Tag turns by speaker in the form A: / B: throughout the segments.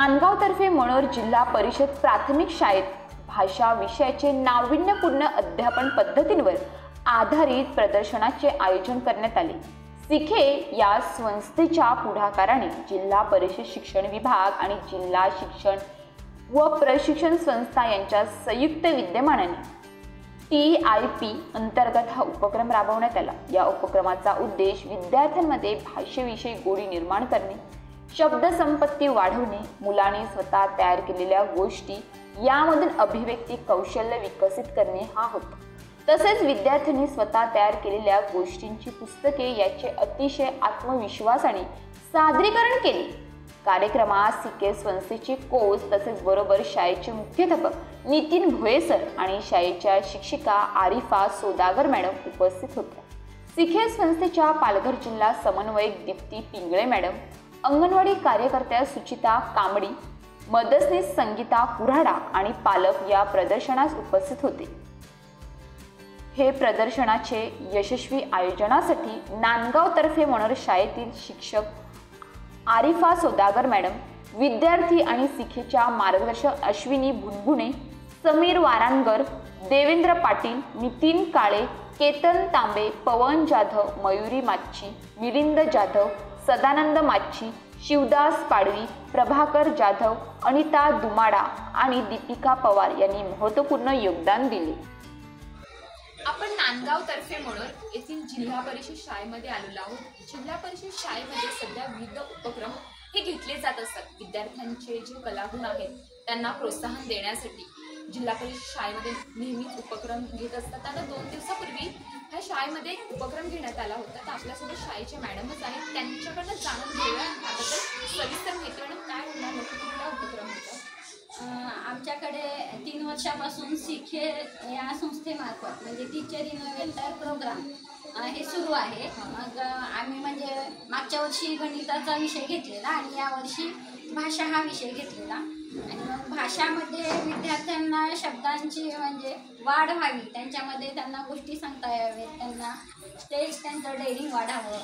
A: नांदगावतर्फे मनोर जिल्हा परिषद प्राथमिक शाळेत भाषा विषयाचे नाविन्यपूर्ण अध्यापन पद्धतींवर आधारित प्रदर्शनाचे आयोजन करण्यात आले। सिखे या संस्थेच्या पुढाकाराने जिल्हा परिषद शिक्षण विभाग आणि जिल्हा शिक्षण व प्रशिक्षण संस्था यांच्या संयुक्त विद्यमानाने TIP अंतर्गत हा उपक्रम राबवण्यात आला। या उपक्रमाचा उद्देश विद्यार्थ्यांमध्ये भाषेविषयी गोडी निर्माण करणे, शब्द संपत्ती वाढवणे, मुलांनी स्वतः तयार केलेल्या गोष्टी यामधून अभिव्यक्ती कौशल्य विकसित करणे हा होता। तसेच विद्यार्थ्यांनी स्वतः तयार केलेल्या गोष्टींची पुस्तके याचे अतिशय आत्मविश्वासाने सादरीकरण केले। कार्यक्रमात सिके संस्थेचे कोच तसेच बरोबर शाळेचे मुख्याध्यापक नितीन भोये सर आणि शाळेच्या शिक्षिका आरिफा सोदागर मॅडम उपस्थित होत्या। सिखे संस्थेच्या पालघर जिल्हा समन्वयक दीप्ती पिंगळे मॅडम, अंगणवाडी कार्यकर्त्या सुचिता कांबडी, मदतनीस संगीता कुऱ्हाडा आणि पालक या प्रदर्शनास उपस्थित होते। हे प्रदर्शनाचे यशस्वी आयोजनासाठी नांदगावतर्फे मनोर शाळेतील शिक्षक आरिफा सोदागर मॅडम, विद्यार्थी आणि सिखेच्या मार्गदर्शक अश्विनी भुनभुणे, समीर वारांगर, देवेंद्र पाटील, नितीन काळे, केतन तांबे, पवन जाधव, मयुरी माच्छी, मिलिंद जाधव, सदानंद माच्छी, शिवदास पाडवी, प्रभाकर जाधव, अनिता दुमाडा आणि दीपिका पवार यांनी महत्त्वपूर्ण योगदान दिले।
B: आपण नांदगावतर्फे मनोर येथील जिल्हा परिषद शाळेमध्ये आलेलो आहोत। जिल्हा परिषद शाळेमध्ये सध्या विविध उपक्रम हे घेतले जात असतात। विद्यार्थ्यांचे जे कलागुण आहेत त्यांना प्रोत्साहन देण्यासाठी जिल्हा परिषद शाळेमध्ये नेहमीच उपक्रम घेत असतात। आता 2 दिवसापूर्वी ह्या शाळेमध्ये उपक्रम घेण्यात आला होता। तर आपल्यासोबत शाळेचे मॅडमच आहेत, त्यांच्याकडनं जाणून घेऊया याबद्दल सविस्तर माहिती। आणि काय होणार नक्की कुठला उपक्रम होता?
C: आमच्याकडे 3 वर्षापासून सिखे या संस्थेमार्फत म्हणजे टीचर इनोव्हेटर प्रोग्राम हे सुरू आहे। मग आम्ही म्हणजे मागच्या वर्षी गणिताचा विषय घेतलेला आणि यावर्षी भाषा हा विषय घेतलेला। आणि मग भाषामध्ये विद्यार्थ्यांना शब्दांची म्हणजे वाढ व्हावी, त्यांच्यामध्ये त्यांना गोष्टी सांगता याव्यात, त्यांना स्टेज त्यांचं डेअरिंग वाढावं,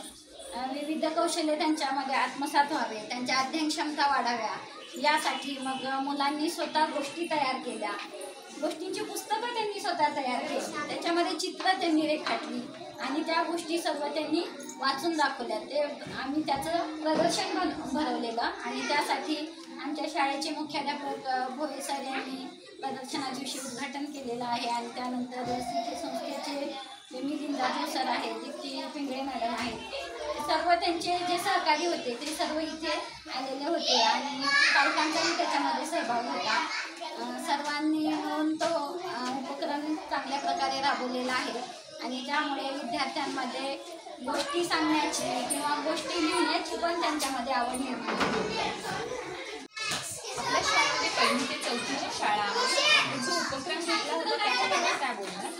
C: विविध कौशल्य त्यांच्यामध्ये आत्मसात व्हावे, त्यांच्या अध्ययन क्षमता वाढाव्या, यासाठी मग मुलांनी स्वतः गोष्टी तयार केल्या, गोष्टींची पुस्तकं त्यांनी स्वतः तयार केली, त्याच्यामध्ये चित्र त्यांनी रेखाटली आणि त्या गोष्टी सर्व त्यांनी वाचून दाखवल्या। ते आम्ही त्याचं प्रदर्शन भरवलेलं आणि त्यासाठी आमच्या शाळेचे मुख्याध्यापक भोये सर यांनी प्रदर्शनाच्या दिवशी उद्घाटन केलेलं आहे। आणि त्यानंतर सिखे संस्थेचे मिलिंद जाधव सर आहेत, दीप्ती पिंगळे मॅडम आहेत, सर्व त्यांचे जे सहकारी होते ते सर्व इथे आलेले होते आणि पालकांचाही त्याच्यामध्ये सहभाग होता। सर्वांनी मिळून तो उपक्रम चांगल्या प्रकारे राबवलेला आहे आणि त्यामुळे विद्यार्थ्यांमध्ये गोष्टी सांगण्याची किंवा गोष्टी लिहिण्याची पण त्यांच्यामध्ये आवड निर्माण झाली आहे।
B: आपल्या शाळेमध्ये 1ली ते 4थीची शाळा आहे, जो उपक्रम घेतला होता त्याच्याबद्दल काय बोलणार?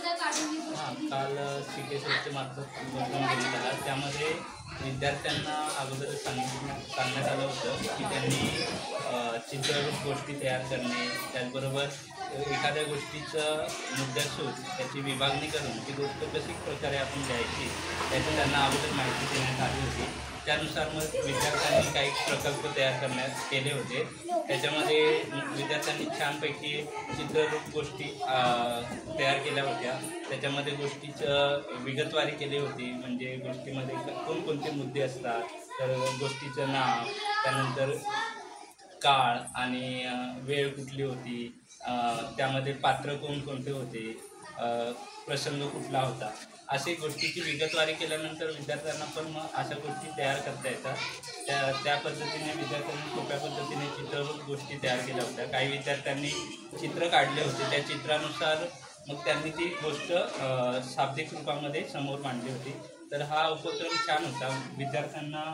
D: काल सिखे संस्थेमार्फत उपक्रम घेण्यात आला। त्यामध्ये विद्यार्थ्यांना अगोदर सांगण्यात आलं होतं की त्यांनी चित्ररूप गोष्टी तयार करणे, त्याचबरोबर एखाद्या गोष्टीचं मुद्द्यासूद त्याची विभागणी करून ती गोष्ट कशी प्रकारे आपण द्यायची याची त्यांना अगोदर माहिती देण्यात आली होती। त्यानुसार मग विद्यार्थ्यांनी काही प्रकल्प तयार केले होते। त्याच्यामध्ये विद्यार्थ्यांनी छानपैकी चित्ररूप गोष्टी तयार केल्या होत्या। त्याच्यामध्ये गोष्टीचं विगतवारी केली होती, म्हणजे गोष्टीमध्ये कोणकोणते मुद्दे असतात, तर गोष्टीचं नाव, त्यानंतर काळ आणि वेळ कुठली होती, त्यामध्ये पात्र कोणकोणते होते, प्रसंग कुठला होता, अशी गोष्टीची विगतवारी केल्यानंतर विद्यार्थ्यांना पण मग अशा गोष्टी तयार करता येतात। त्या पद्धतीने विद्यार्थ्यांनी सोप्या पद्धतीने चित्ररूप गोष्टी तयार केल्या होत्या। काही विद्यार्थ्यांनी चित्र काढले होते, त्या चित्रानुसार मग त्यांनी ती गोष्ट शाब्दिक रूपामध्ये समोर मांडली होती। तर हा उपक्रम छान होता। विद्यार्थ्यांना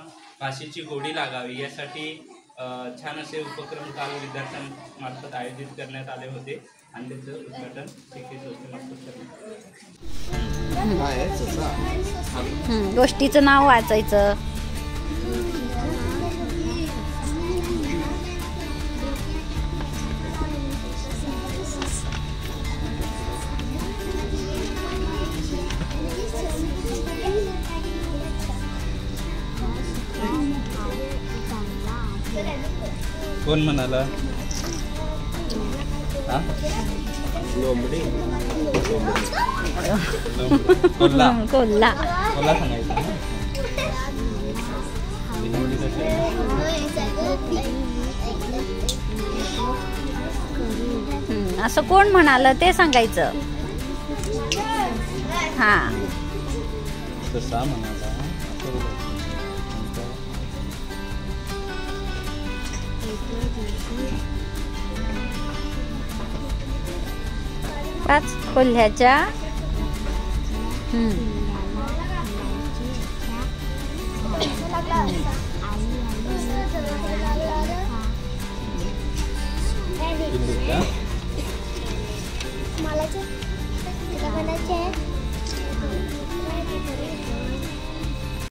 D: भाषेची गोडी लागावी यासाठी छान असे उपक्रम काल विद्यार्थ्यांमार्फत आयोजित करण्यात आले होते आणि त्याचं उद्घाटन सिखे संस्थेमार्फत करण्यात।
C: गोष्टीचं नाव वाचायचं,
D: कोण म्हणाला? हा? लोंबडी. कोल्हा.
E: कोल्हा.
D: कोल्हा सांगायचं ना. लोंबडी कशी आहे?
E: असं कोण म्हणालं ते सांगायचं. हा
D: तसा म्हणाला.
E: पाच कोल्ह्याच्या
F: मला